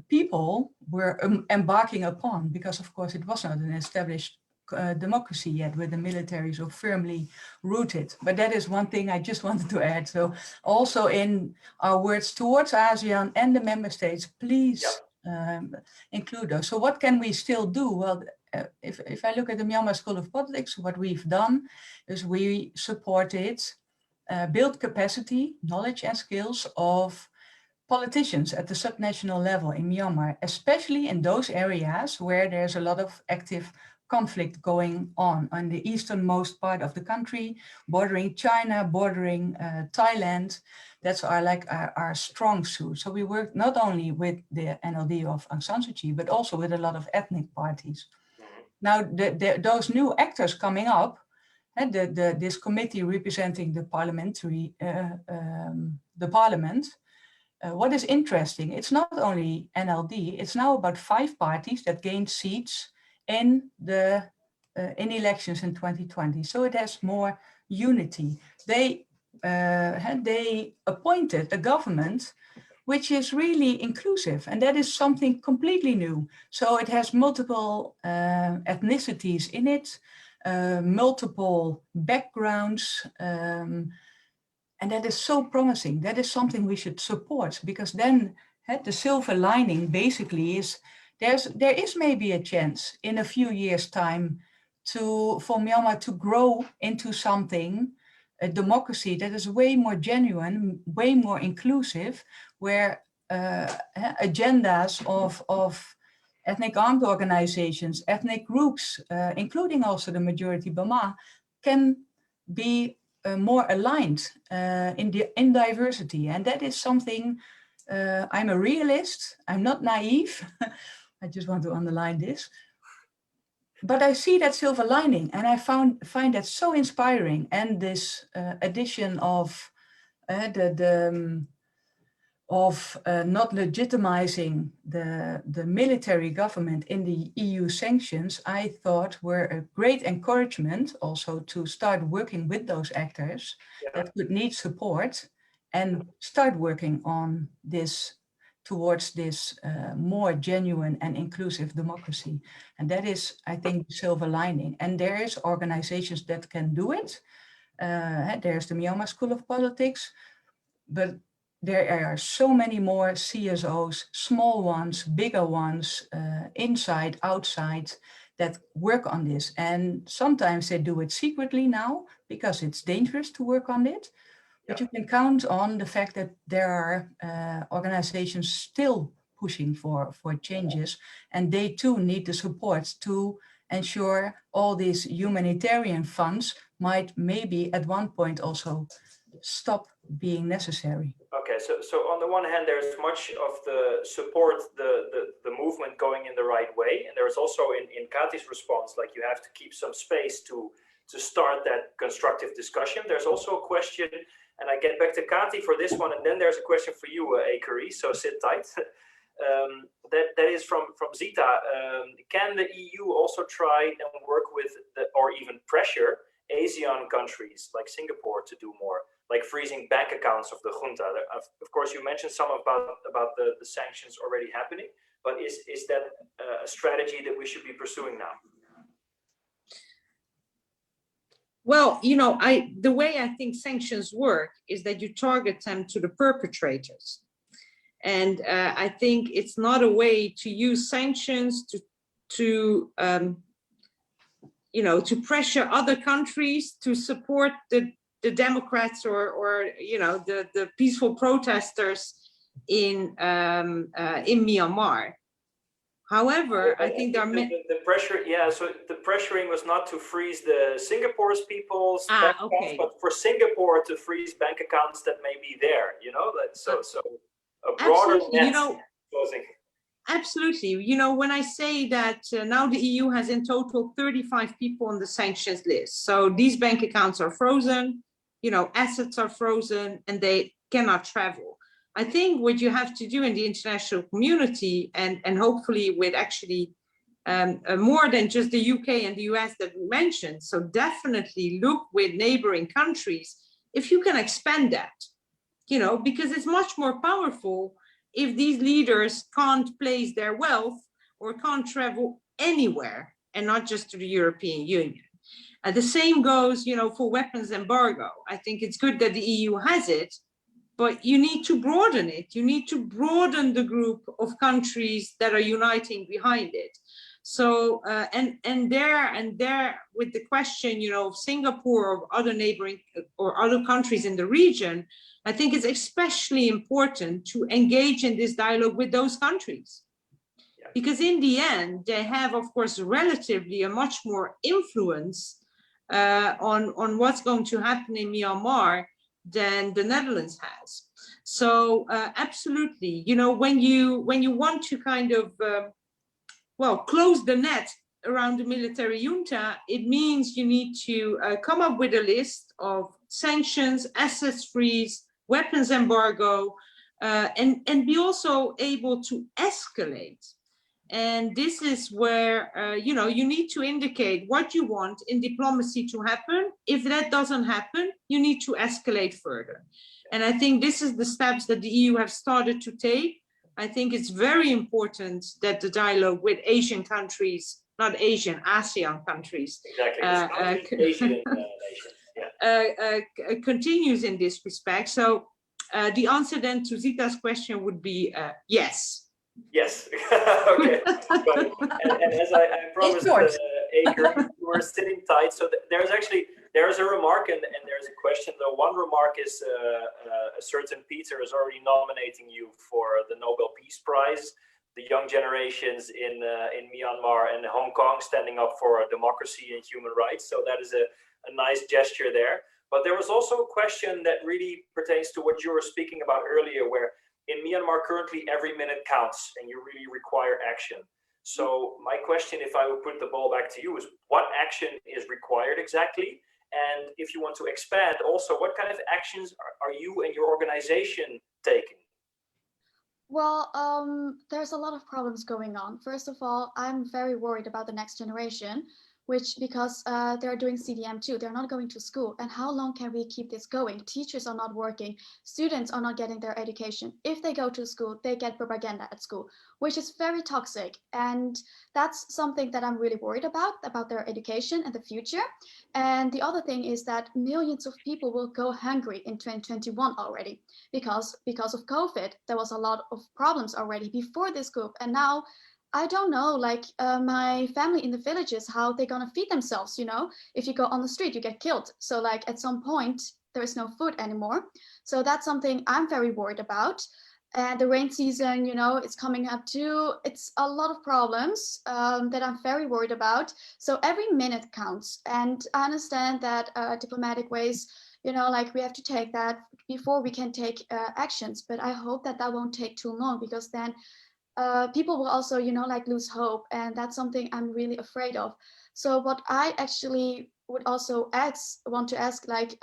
people were embarking upon, because of course it was not an established democracy yet with the military so firmly rooted. But that is one thing I just wanted to add. So also in our words towards ASEAN and the member states, please include those. So what can we still do? Well, if I look at the Myanmar School of Politics, what we've done is we supported, build capacity, knowledge and skills of politicians at the subnational level in Myanmar, especially in those areas where there's a lot of active conflict going on the easternmost part of the country, bordering China, bordering Thailand. That's our strong suit. So we work not only with the NLD of Aung San Suu Kyi, but also with a lot of ethnic parties. Now, those new actors coming up, and this committee representing the parliament, what is interesting, it's not only NLD, it's now about 5 parties that gained seats in elections in 2020. So it has more unity. They appointed a government which is really inclusive, and that is something completely new. So it has multiple ethnicities in it, multiple backgrounds, and that is so promising. That is something we should support, because then the silver lining basically is there is maybe a chance in a few years' time for Myanmar to grow into something, a democracy that is way more genuine, way more inclusive, where agendas of ethnic armed organizations, ethnic groups, including also the majority Bama, can be more aligned in diversity. And that is something, I'm a realist, I'm not naive. I just want to underline this. But I see that silver lining, and I find that so inspiring. And this addition of not legitimizing the military government in the EU sanctions, I thought were a great encouragement also to start working with those actors that would need support and start working on this towards this more genuine and inclusive democracy. And that is, I think, the silver lining. And there is organizations that can do it. There's the Myanmar School of Politics. but there are so many more CSOs, small ones, bigger ones, inside, outside, that work on this. And sometimes they do it secretly now because it's dangerous to work on it. But you can count on the fact that there are organizations still pushing for changes, and they too need the support to ensure all these humanitarian funds might maybe at one point also stop being necessary. Okay, so on the one hand, there's much of the support, the movement going in the right way, and there's also in Kati's response, like you have to keep some space to start that constructive discussion. There's also a question, and I get back to Kati for this one, and then there's a question for you, Kari, so sit tight. That is from Zita. Can the EU also try and work with or even pressure ASEAN countries like Singapore to do more, like freezing bank accounts of the junta? Of course, you mentioned some about the sanctions already happening, but is that a strategy that we should be pursuing now? Well, the way I think sanctions work is that you target them to the perpetrators. And I think it's not a way to use sanctions to pressure other countries to support the Democrats or the peaceful protesters in Myanmar. However, I think there are the pressure. Yeah, so the pressuring was not to freeze the Singapore's people's bank accounts, but for Singapore to freeze bank accounts that may be there. So a broader net closing. Absolutely. When I say that now the EU has in total 35 people on the sanctions list. So these bank accounts are frozen, assets are frozen, and they cannot travel. I think what you have to do in the international community, and hopefully with actually more than just the UK and the US that we mentioned, so definitely look with neighboring countries if you can expand that, because it's much more powerful if these leaders can't place their wealth or can't travel anywhere and not just to the European Union. The same goes, for weapons embargo. I think it's good that the EU has it, but you need to broaden it. You need to broaden the group of countries that are uniting behind it. So, and there with the question, of Singapore or other neighboring or other countries in the region, I think it's especially important to engage in this dialogue with those countries. Because in the end, they have, of course, relatively a much more influence on what's going to happen in Myanmar than the Netherlands has. So absolutely, when you want to kind of, close the net around the military junta, it means you need to come up with a list of sanctions, assets freeze, weapons embargo, and be also able to escalate. And this is where, you need to indicate what you want in diplomacy to happen. If that doesn't happen, you need to escalate further. And I think this is the steps that the EU have started to take. I think it's very important that the dialogue with Asian countries, not Asian, ASEAN countries, Asian nations, continues in this respect. So the answer then to Zita's question would be yes. Yes. Okay. And as I promised, Kari, we're sitting tight. So there's a remark and there's a question. The one remark is a certain Peter is already nominating you for the Nobel Peace Prize. The young generations in Myanmar and Hong Kong standing up for democracy and human rights. So that is a nice gesture there. But there was also a question that really pertains to what you were speaking about earlier, where in Myanmar currently every minute counts and you really require action. So my question, if I would put the ball back to you, is what action is required exactly? And if you want to expand also, what kind of actions are you and your organization taking? Well, there's a lot of problems going on. First of all, I'm very worried about the next generation. which because they're doing CDM too, they're not going to school. And how long can we keep this going? Teachers are not working, students are not getting their education. If they go to school, they get propaganda at school, which is very toxic. And that's something that I'm really worried about their education and the future. And the other thing is that millions of people will go hungry in 2021 already, because of COVID. There was a lot of problems already before this group. And now I don't know, like my family in the villages, how they're gonna feed themselves, you know? If you go on the street, you get killed. So like at some point, there is no food anymore. So that's something I'm very worried about. And the rain season, you know, it's coming up too. It's a lot of problems that I'm very worried about. So every minute counts. And I understand that diplomatic ways, you know, like we have to take that before we can take actions. But I hope that that won't take too long, because then people will also, you know, like lose hope. And that's something I'm really afraid of. So what I actually would also want to ask, like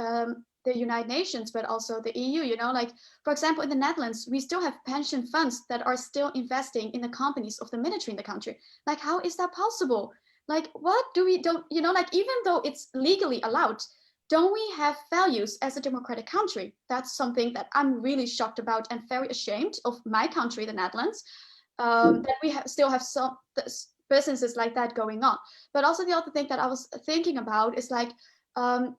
the United Nations, but also the EU, you know, like, for example, in the Netherlands, we still have pension funds that are still investing in the companies of the military in the country. Like, how is that possible? Like, what do we don't, you know, like, even though it's legally allowed, don't we have values as a democratic country? That's something that I'm really shocked about and very ashamed of my country, the Netherlands, that we still have some businesses like that going on. But also the other thing that I was thinking about is like,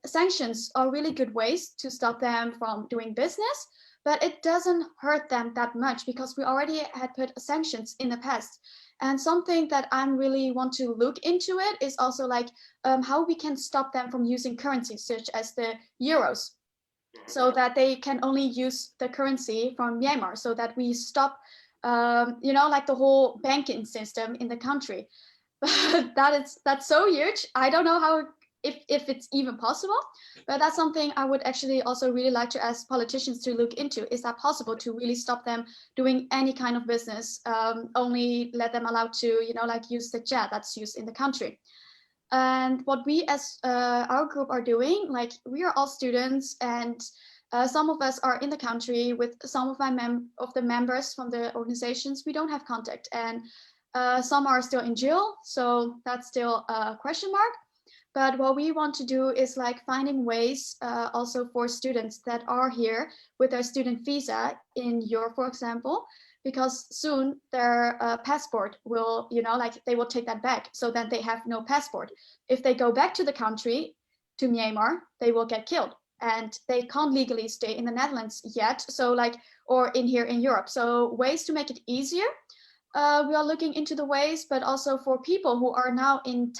sanctions are really good ways to stop them from doing business, but it doesn't hurt them that much because we already had put sanctions in the past. And something that I really want to look into it is also like how we can stop them from using currencies such as the euros, so that they can only use the currency from Myanmar, so that we stop, you know, like the whole banking system in the country. But that's so huge. I don't know how, if it's even possible, but that's something I would actually also really like to ask politicians to look into. Is that possible to really stop them doing any kind of business, only let them allowed to, you know, like use the jet that's used in the country? And what we as our group are doing, like we are all students, and some of us are in the country. With some of the members from the organizations, we don't have contact, and some are still in jail, so that's still a question mark. But what we want to do is like finding ways also for students that are here with their student visa in Europe, for example, because soon their passport will, you know, like they will take that back, so that they have no passport. If they go back to the country, to Myanmar, they will get killed, and they can't legally stay in the Netherlands yet. So like, or in here in Europe. So ways to make it easier. We are looking into the ways, but also for people who are now in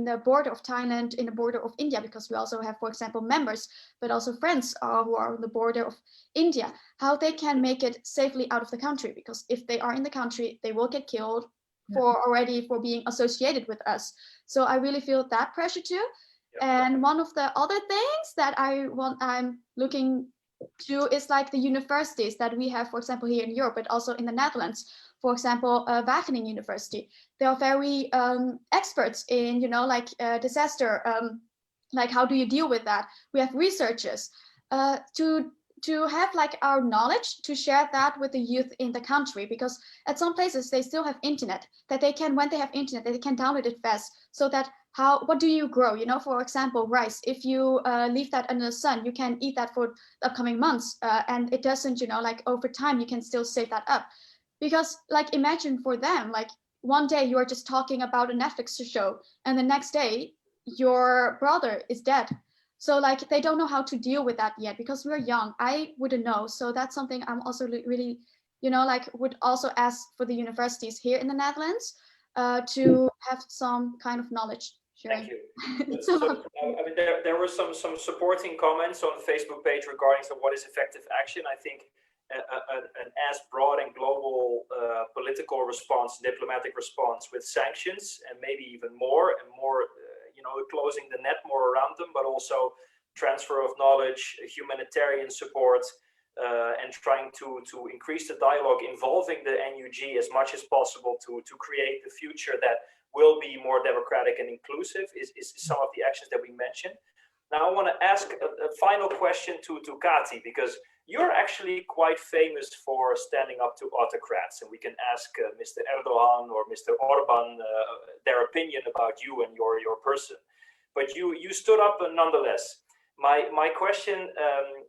the border of Thailand, in the border of India, because we also have, for example, members, but also friends who are on the border of India, how they can make it safely out of the country. Because if they are in the country, they will get killed for being associated with us. So I really feel that pressure too. And one of the other things that I'm looking to is like the universities that we have, for example, here in Europe, but also in the Netherlands. For example, Wageningen University. They are very experts in, you know, like disaster, like how do you deal with that? We have researchers to have like our knowledge, to share that with the youth in the country, because at some places they still have internet, that they can, when they have internet, they can download it fast, so that what do you grow? You know, for example, rice. If you leave that under the sun, you can eat that for the upcoming months, and it doesn't, you know, like over time, you can still save that up. Because like, imagine for them, like one day you are just talking about a Netflix show, and the next day your brother is dead. So like, they don't know how to deal with that yet, because we're young. I wouldn't know. So that's something I'm also really, you know, like would also ask for the universities here in the Netherlands to have some kind of knowledge sharing. Thank you. So, I mean, there were some supporting comments on the Facebook page regarding what is effective action. I think an as broad and global political response, diplomatic response with sanctions, and maybe even more, you know, closing the net more around them, but also transfer of knowledge, humanitarian support, and trying to increase the dialogue involving the NUG as much as possible to create the future that will be more democratic and inclusive is some of the actions that we mentioned. Now I want to ask a final question to Kati, because you're actually quite famous for standing up to autocrats, and we can ask Mr. Erdogan or Mr. Orban their opinion about you and your person. But you stood up nonetheless. My question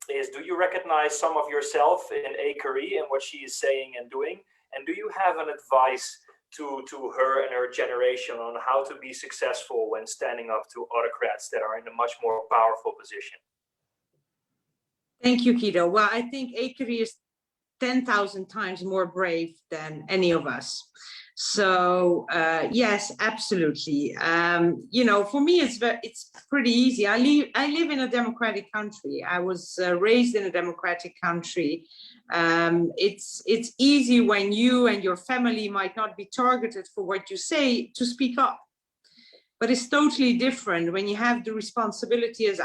is, do you recognize some of yourself in Kari and what she is saying and doing? And do you have an advice to her and her generation on how to be successful when standing up to autocrats that are in a much more powerful position? Thank you, Kido. Well, I think Kari is 10,000 times more brave than any of us. So yes, absolutely. You know, for me, it's pretty easy. I live in a democratic country. I was raised in a democratic country. It's easy when you and your family might not be targeted for what you say to speak up. But it's totally different when you have the responsibility, as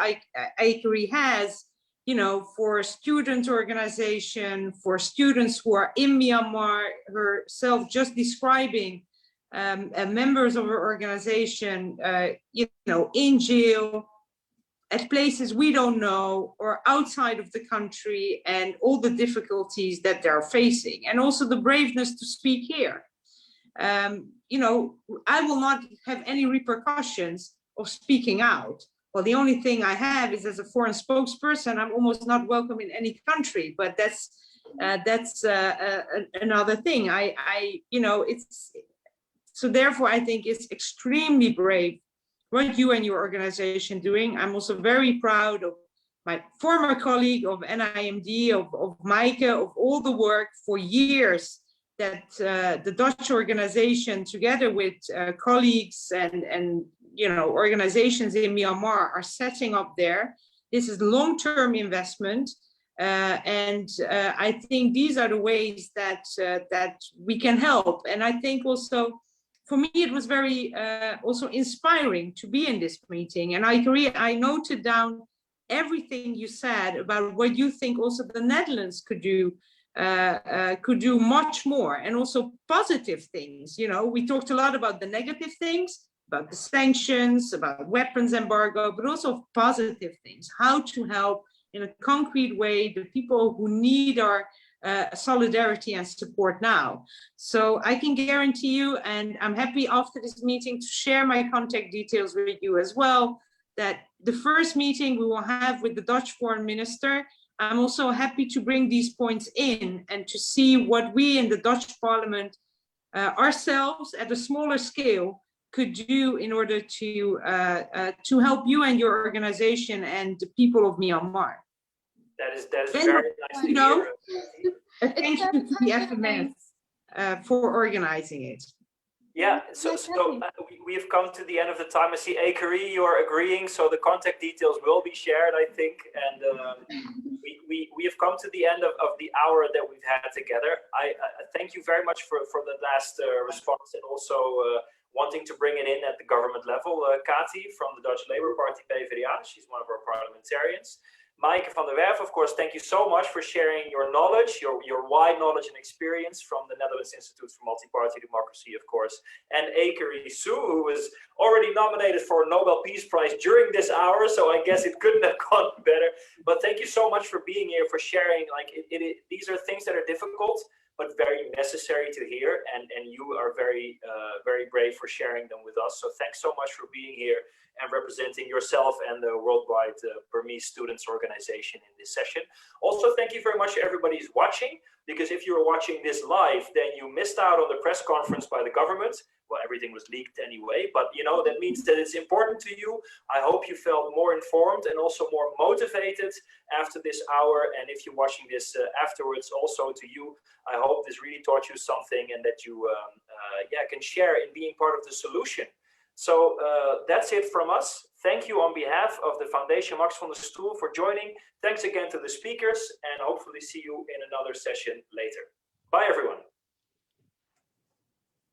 Kari has, you know, for student organization, for students who are in Myanmar, herself just describing members of her organization, you know, in jail, at places we don't know, or outside of the country, and all the difficulties that they're facing, and also the braveness to speak here. You know, I will not have any repercussions of speaking out. Well, the only thing I have is, as a foreign spokesperson, I'm almost not welcome in any country. But that's another thing. You know, it's so therefore I think it's extremely brave what you and your organization doing. I'm also very proud of my former colleague of NIMD, of Maaike, of all the work for years that the Dutch organization, together with colleagues and you know, organizations in Myanmar, are setting up there. This is long-term investment, and I think these are the ways that that we can help. And I think also, for me, it was very also inspiring to be in this meeting. And I noted down everything you said about what you think also the Netherlands could do much more, and also positive things. You know, we talked a lot about the negative things, about the sanctions, about weapons embargo, but also positive things, how to help in a concrete way the people who need our solidarity and support now. So I can guarantee you, and I'm happy after this meeting to share my contact details with you as well, that the first meeting we will have with the Dutch foreign minister, I'm also happy to bring these points in and to see what we in the Dutch parliament ourselves at a smaller scale could do in order to help you and your organization and the people of Myanmar. That is very nice to hear. Thank you to the FMS for organizing it. Yeah, so we have come to the end of the time. I see Kari, you are agreeing, so the contact details will be shared, I think. And we have come to the end of the hour that we've had together. I thank you very much for the last response, and also wanting to bring it in at the government level. Kati from the Dutch Labour Party, PvdA, she's one of our parliamentarians. Maaike van der Werf, of course, thank you so much for sharing your knowledge, your wide knowledge and experience from the Netherlands Institute for Multi-Party Democracy, of course. And Kari Soe, who was already nominated for a Nobel Peace Prize during this hour, so I guess it couldn't have gone better. But thank you so much for being here, for sharing. Like these are things that are difficult, but very necessary to hear, and you are very brave for sharing them with us. So thanks so much for being here and representing yourself and the Worldwide Burmese Students Organization in this session. Also, thank you very much to everybody who's watching, because if you were watching this live, then you missed out on the press conference by the government. Well, everything was leaked anyway, but you know, that means that it's important to you. I hope you felt more informed and also more motivated after this hour. And if you're watching this afterwards, also to you, I hope this really taught you something, and that you can share in being part of the solution. So that's it from us. Thank you on behalf of the Foundation Max van der Stoel for joining. Thanks again to the speakers, and hopefully see you in another session later. Bye, everyone.